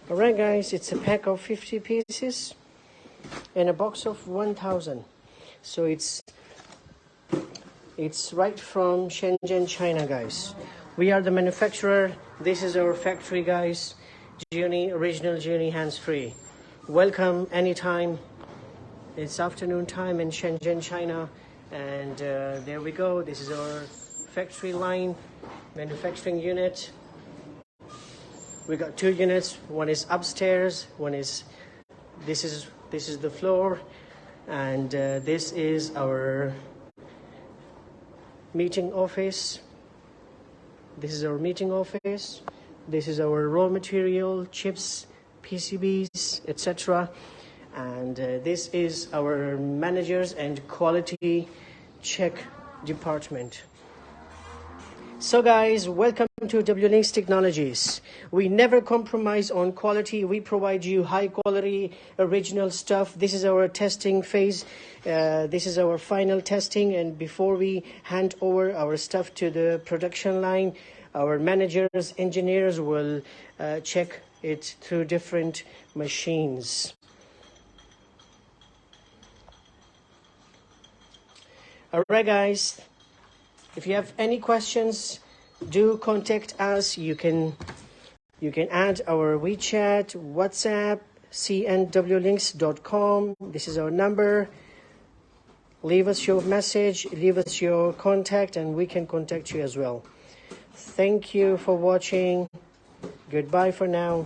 Alright guys, it's a pack of 50 pieces and a box of 1000. So it's right from Shenzhen, China, guys. We are the manufacturer. This is our factory, guys. Gionee, original Gionee hands-free. Welcome anytime. It's afternoon time in Shenzhen, China. And there we go. This is our factory line, manufacturing unit. We got 2 units. One is upstairs. This is the floor, and this is our meeting office. This is our meeting office. This is our raw material, chips, PCBs, etc. And this is our managers and quality check department. So guys, welcome to WLinks Technologies. We never compromise on quality. We provide you high quality, original stuff. This is our testing phase. This is our final testing, and before we hand over our stuff to the production line, our managers, engineers will check it through different machines. All right guys, if you have any questions, do contact us. You can add our WeChat, WhatsApp, cnwlinks.com. This is our number. Leave us your message, leave us your contact, and we can contact you as well. Thank you for watching. Goodbye for now.